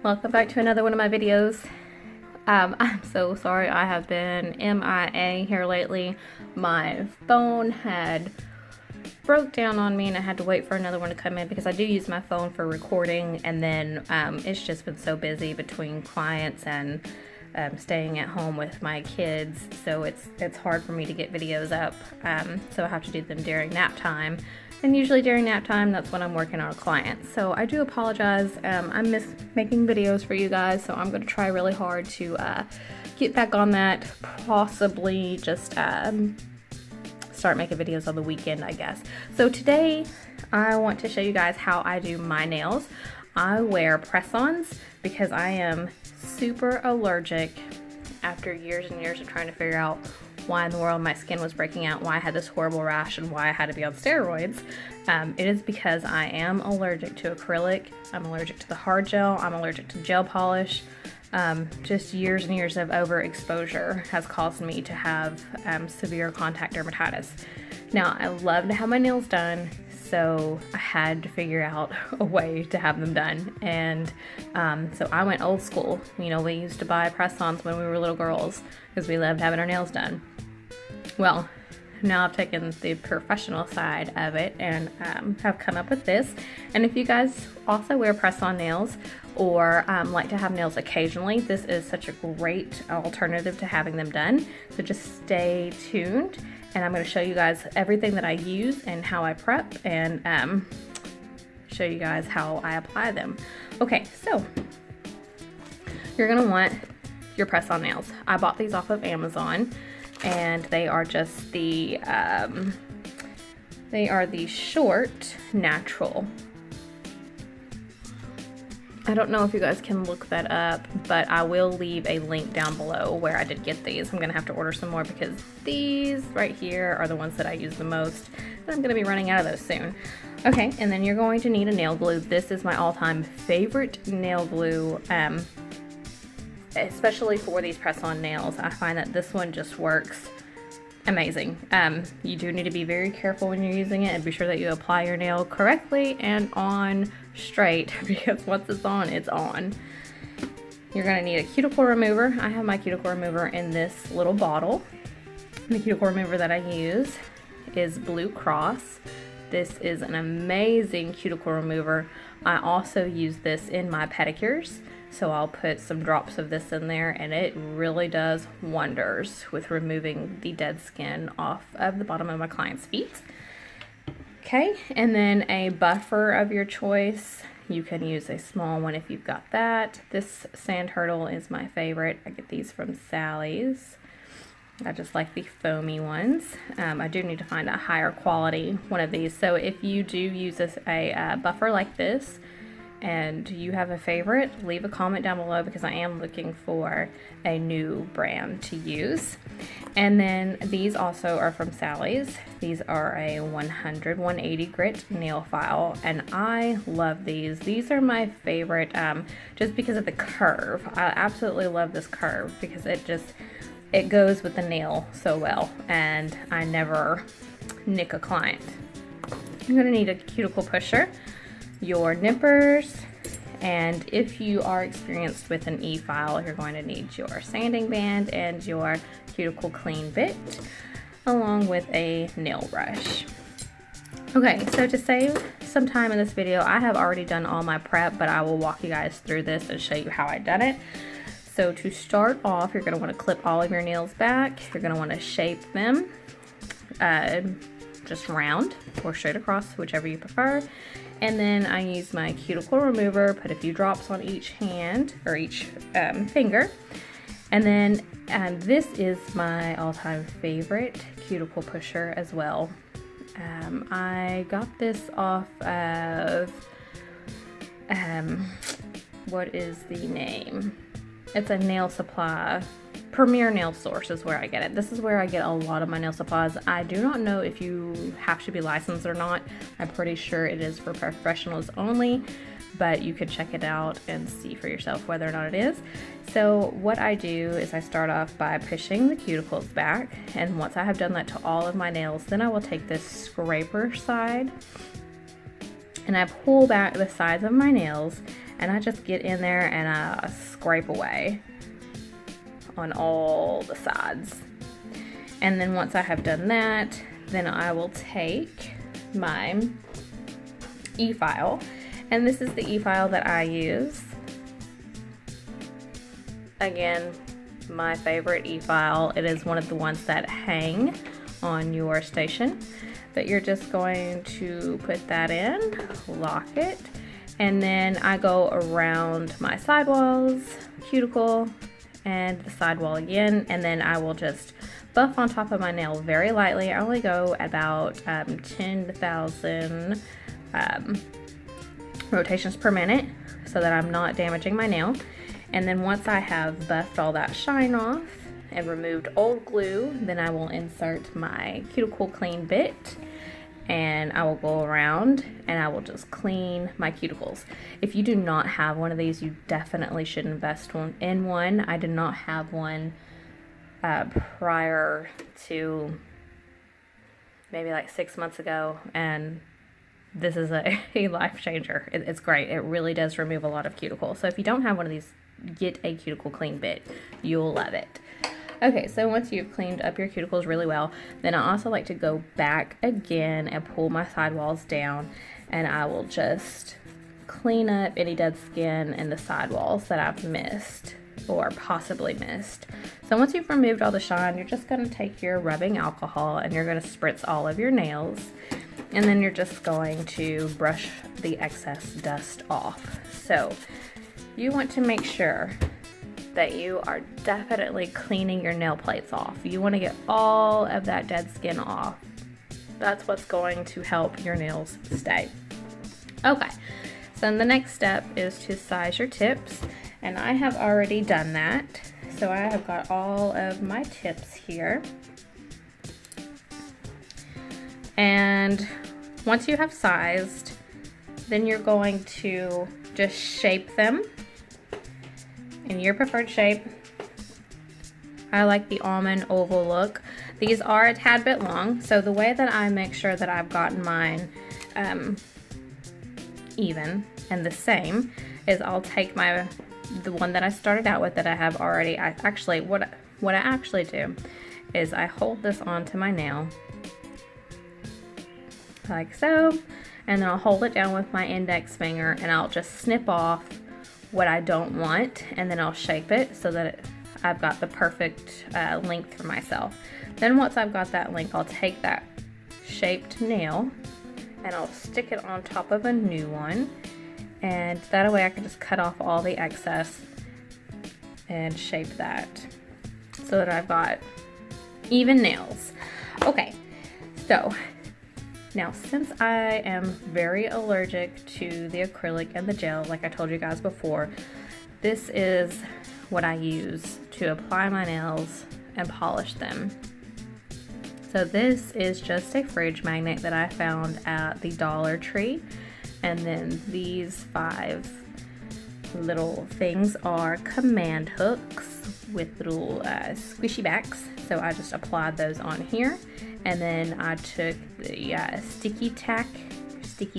Welcome back to another one of my videos. I'm so sorry I have been MIA here lately. My phone had broke down on me and I had to wait for another one to come in because I do use my phone for recording, and then it's just been so busy between clients and staying at home with my kids, so it's hard for me to get videos up, so I have to do them during nap time, and usually during nap time that's when I'm working on clients. So I do apologize. I miss making videos for you guys, so I'm going to try really hard to get back on that, possibly just start making videos on the weekend, I guess. So today I want to show you guys how I do my nails. I wear press-ons because I am super allergic after years and years of trying to figure out why in the world my skin was breaking out, why I had this horrible rash, and why I had to be on steroids. It is because I am allergic to acrylic, I'm allergic to the hard gel, I'm allergic to gel polish. Just years and years of overexposure has caused me to have severe contact dermatitis. Now, I love to have my nails done, so I had to figure out a way to have them done, and so I went old school. You know, we used to buy press-ons when we were little girls because we loved having our nails done. Well, now I've taken the professional side of it and have come up with this. And if you guys also wear press-on nails or like to have nails occasionally, this is such a great alternative to having them done. So just stay tuned, and I'm going to show you guys everything that I use and how I prep, and show you guys how I apply them. Okay, so you're going to want your press-on nails. I bought these off of Amazon, and they are just the short natural. I don't know if you guys can look that up, but I will leave a link down below where I did get these. I'm gonna have to order some more because these right here are the ones that I use the most, and I'm gonna be running out of those soon. Okay, and then you're going to need a nail glue. This is my all-time favorite nail glue, especially for these press-on nails. I find that this one just works amazing. You do need to be very careful when you're using it and be sure that you apply your nail correctly and on straight, because once it's on, it's on. You're going to need a cuticle remover. I have my cuticle remover in this little bottle. The cuticle remover that I use is Blue Cross. This is an amazing cuticle remover. I also use this in my pedicures, so I'll put some drops of this in there, and it really does wonders with removing the dead skin off of the bottom of my client's feet. Okay, and then a buffer of your choice. You can use a small one if you've got that. This sand turtle is my favorite. I get these from Sally's. I just like the foamy ones. I do need to find a higher quality one of these. So if you do use a buffer like this and you have a favorite, leave a comment down below because I am looking for a new brand to use. And then these also are from Sally's. These are a 180 grit nail file, and I love these. These are my favorite just because of the curve. I absolutely love this curve because it goes with the nail so well, and I never nick a client. You're gonna need a cuticle pusher, your nippers, and if you are experienced with an e-file, you're going to need your sanding band and your cuticle clean bit, along with a nail brush. Okay, so to save some time in this video, I have already done all my prep, but I will walk you guys through this and show you how I done it. So to start off, you're going to want to clip all of your nails back. You're going to want to shape them just round or straight across, whichever you prefer. And then I use my cuticle remover, put a few drops on each hand or each finger. And then this is my all-time favorite cuticle pusher as well. I got this off of, what is the name? It's a nail supply. Premier Nail Source is where I get it. This is where I get a lot of my nail supplies. I do not know if you have to be licensed or not. I'm pretty sure it is for professionals only, but you could check it out and see for yourself whether or not it is. So what I do is I start off by pushing the cuticles back, and once I have done that to all of my nails, then I will take this scraper side and I pull back the sides of my nails and I just get in there and I scrape away on all the sides. And then once I have done that, then I will take my e-file, and this is the e-file that I use. Again, my favorite e-file. It is one of the ones that hang on your station, but you're just going to put that in, lock it, and then I go around my sidewalls, cuticle, and the sidewall again, and then I will just buff on top of my nail very lightly. I only go about 10,000 rotations per minute so that I'm not damaging my nail. And then once I have buffed all that shine off and removed old glue, then I will insert my cuticle clean bit, and I will go around and I will just clean my cuticles. If you do not have one of these, you definitely should invest in one. I did not have one prior to maybe like 6 months ago, and this is a life changer. It's great. It really does remove a lot of cuticles. So if you don't have one of these, get a cuticle clean bit. You'll love it. Okay, so once you've cleaned up your cuticles really well, then I also like to go back again and pull my sidewalls down, and I will just clean up any dead skin in the sidewalls that I've missed or possibly missed. So once you've removed all the shine, you're just going to take your rubbing alcohol and you're going to spritz all of your nails, and then you're just going to brush the excess dust off. So you want to make sure that you are definitely cleaning your nail plates off. You want to get all of that dead skin off. That's what's going to help your nails stay. Okay, so the next step is to size your tips, and I have already done that. So I have got all of my tips here. And once you have sized, then you're going to just shape them in your preferred shape. I like the almond oval look. These are a tad bit long, so the way that I make sure that I've gotten mine even and the same is I'll take the one that I started out with that I have already. What I actually do is I hold this onto my nail like so, and then I'll hold it down with my index finger and I'll just snip off what I don't want, and then I'll shape it so that I've got the perfect length for myself. Then once I've got that length, I'll take that shaped nail and I'll stick it on top of a new one, and that way I can just cut off all the excess and shape that so that I've got even nails. Okay, so now, since I am very allergic to the acrylic and the gel, like I told you guys before, this is what I use to apply my nails and polish them. So this is just a fridge magnet that I found at the Dollar Tree, and then these 5 little things are command hooks with little squishy backs. So I just applied those on here, and then I took the sticky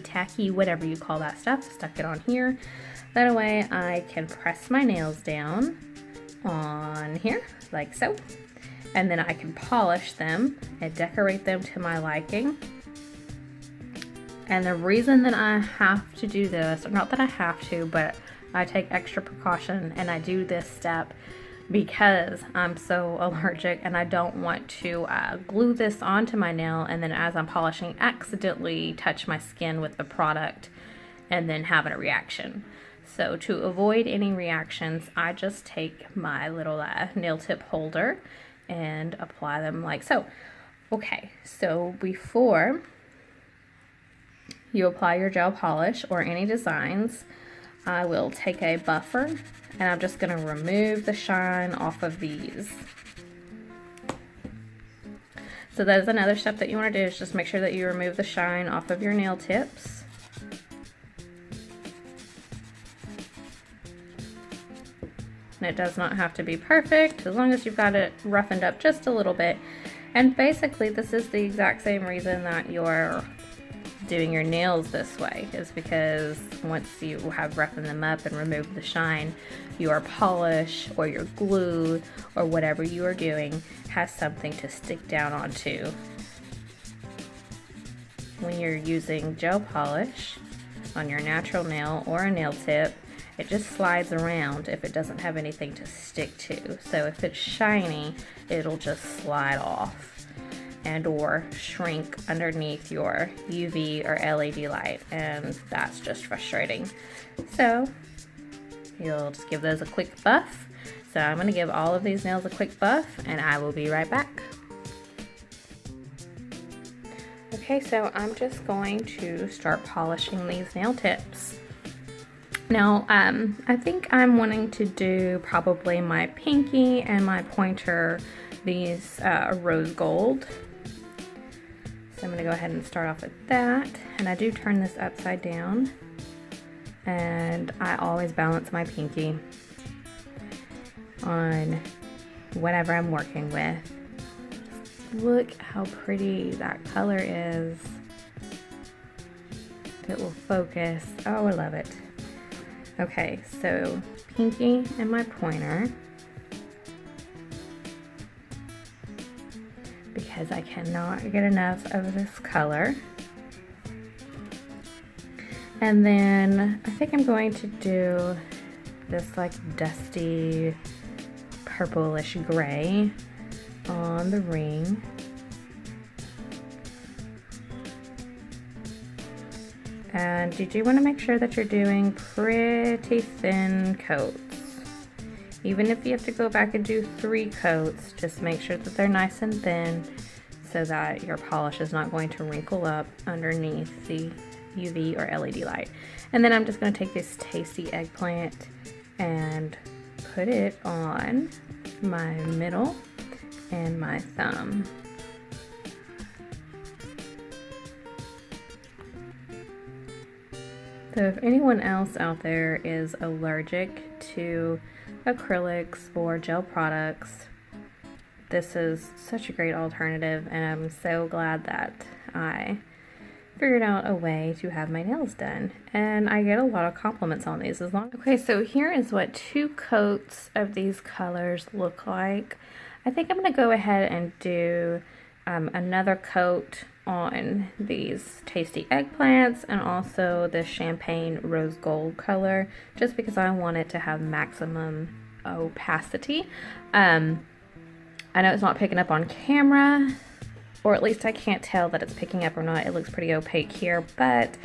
tacky, whatever you call that stuff, stuck it on here. That way I can press my nails down on here like so, and then I can polish them and decorate them to my liking. And the reason that I have to do this, not that I have to, but I take extra precaution and I do this step because I'm so allergic and I don't want to glue this onto my nail and then as I'm polishing accidentally touch my skin with the product and then have a reaction. So to avoid any reactions, I just take my little nail tip holder and apply them like so. Okay, so before you apply your gel polish or any designs, I will take a buffer and I'm just going to remove the shine off of these. So that is another step that you want to do, is just make sure that you remove the shine off of your nail tips. And it does not have to be perfect, as long as you've got it roughened up just a little bit. And basically this is the exact same reason that your doing your nails this way, is because once you have roughened them up and removed the shine, your polish or your glue or whatever you are doing has something to stick down onto. When you're using gel polish on your natural nail or a nail tip, it just slides around if it doesn't have anything to stick to. So if it's shiny, it'll just slide off and or shrink underneath your UV or LED light, and that's just frustrating. So you'll just give those a quick buff. So I'm going to give all of these nails a quick buff, and I will be right back. Okay, so I'm just going to start polishing these nail tips. Now, I think I'm wanting to do probably my pinky and my pointer, these rose gold. So I'm going to go ahead and start off with that. And I do turn this upside down. And I always balance my pinky on whatever I'm working with. Look how pretty that color is. It will focus. Oh, I love it. Okay, so pinky and my pointer, because I cannot get enough of this color. And then I think I'm going to do this like dusty purplish gray on the ring. And you do want to make sure that you're doing pretty thin coats. Even if you have to go back and do 3 coats, just make sure that they're nice and thin so that your polish is not going to wrinkle up underneath the UV or LED light. And then I'm just going to take this tasty eggplant and put it on my middle and my thumb. So if anyone else out there is allergic to acrylics or gel products, this is such a great alternative, and I'm so glad that I figured out a way to have my nails done. And I get a lot of compliments on these as long. Okay, so here is what 2 coats of these colors look like. I think I'm going to go ahead and do another coat on these tasty eggplants and also the champagne rose gold color, just because I want it to have maximum opacity. I know it's not picking up on camera, or at least I can't tell that it's picking up or not. It looks pretty opaque here, but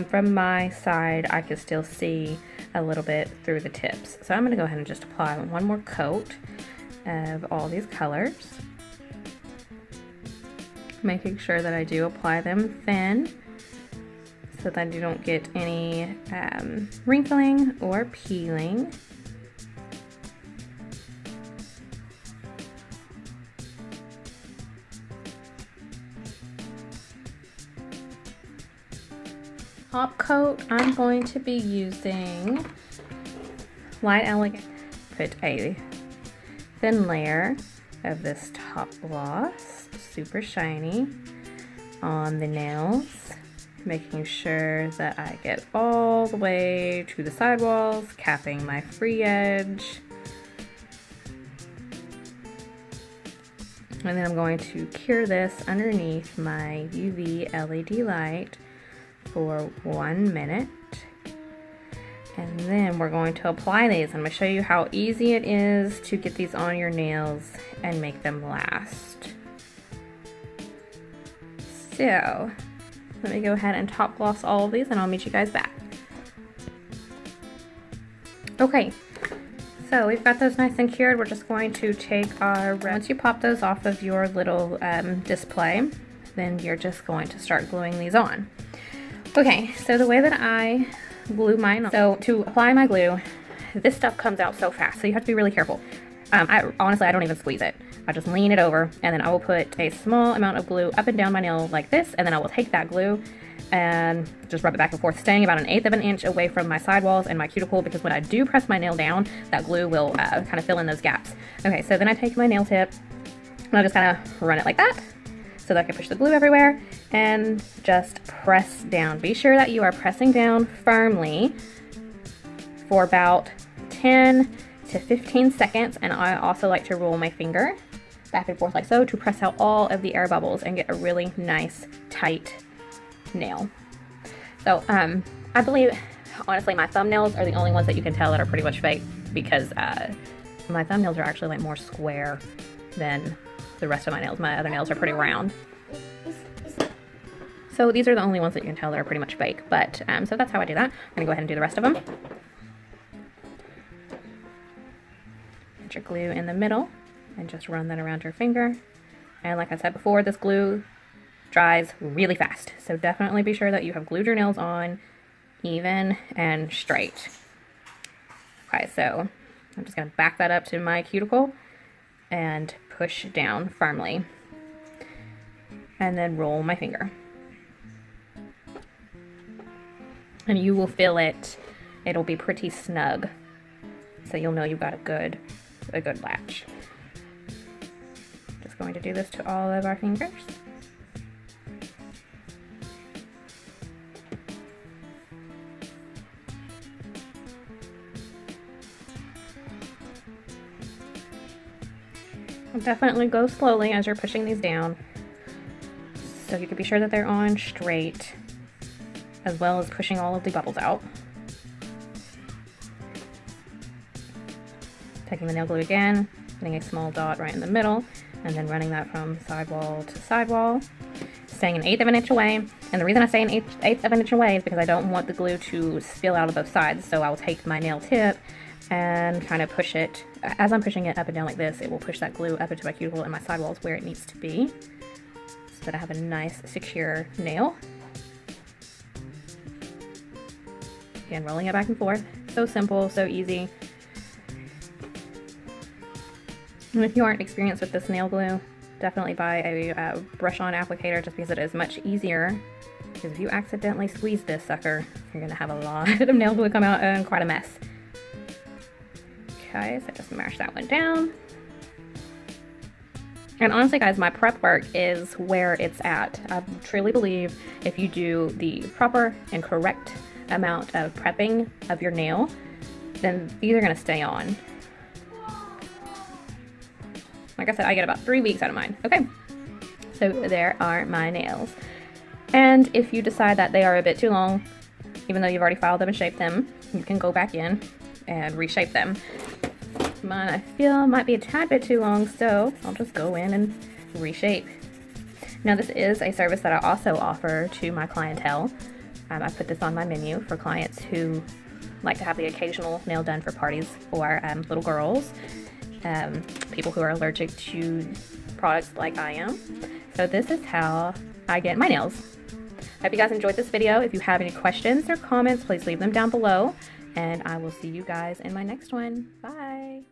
from my side I can still see a little bit through the tips. So I'm going to go ahead and just apply one more coat of all these colors, making sure that I do apply them thin so that you don't get any wrinkling or peeling. Top coat, I'm going to be using Light Elegant. Put a thin layer of this top gloss, super shiny, on the nails, making sure that I get all the way to the sidewalls, capping my free edge. And then I'm going to cure this underneath my UV LED light for 1 minute. And then we're going to apply these. I'm going to show you how easy it is to get these on your nails and make them last. So let me go ahead and top gloss all of these and I'll meet you guys back. Okay, so we've got those nice and cured. We're just going to take our, once you pop those off of your little display, then you're just going to start gluing these on. Okay, so the way that I glue mine on, so to apply my glue, this stuff comes out so fast, so you have to be really careful. Honestly, I don't even squeeze it. I just lean it over, and then I will put a small amount of glue up and down my nail like this, and then I will take that glue and just rub it back and forth, staying about 1/8 of an inch away from my sidewalls and my cuticle, because when I do press my nail down, that glue will kind of fill in those gaps. Okay, so then I take my nail tip, and I just kind of run it like that, so that I can push the glue everywhere, and just press down. Be sure that you are pressing down firmly for about 10 to 15 seconds, and I also like to roll my finger back and forth like so to press out all of the air bubbles and get a really nice tight nail. So I believe honestly my thumbnails are the only ones that you can tell that are pretty much fake, because my thumbnails are actually like more square than the rest of my nails. My other nails are pretty round. So these are the only ones that you can tell that are pretty much fake, but so that's how I do that. I'm gonna go ahead and do the rest of them. Put your glue in the middle and just run that around your finger. And like I said before, this glue dries really fast, so definitely be sure that you have glued your nails on even and straight. Okay, so I'm just going to back that up to my cuticle and push down firmly, and then roll my finger, and you will feel it. It'll be pretty snug, so you'll know you've got a good latch. Just going to do this to all of our fingers. Definitely go slowly as you're pushing these down, so you can be sure that they're on straight, as well as pushing all of the bubbles out. Taking the nail glue again, getting a small dot right in the middle, and then running that from sidewall to sidewall, staying 1/8 of an inch away. And the reason I say 1/8 of an inch away is because I don't want the glue to spill out of both sides, so I'll take my nail tip and kind of push it. As I'm pushing it up and down like this, it will push that glue up into my cuticle and my sidewalls where it needs to be, so that I have a nice secure nail. Again, rolling it back and forth. So simple, so easy. And if you aren't experienced with this nail glue, definitely buy a brush-on applicator, just because it is much easier. Because if you accidentally squeeze this sucker, you're going to have a lot of nail glue come out and quite a mess. Okay, so just mash that one down. And honestly guys, my prep work is where it's at. I truly believe if you do the proper and correct amount of prepping of your nail, then these are going to stay on. Like I said, I get about 3 weeks out of mine. Okay, so there are my nails. And if you decide that they are a bit too long, even though you've already filed them and shaped them, you can go back in and reshape them. Mine, I feel, might be a tad bit too long, so I'll just go in and reshape. Now, this is a service that I also offer to my clientele. I put this on my menu for clients who like to have the occasional nail done for parties, or little girls, people who are allergic to products like I am. So this is how I get my nails. I hope you guys enjoyed this video. If you have any questions or comments, please leave them down below, and I will see you guys in my next one. Bye!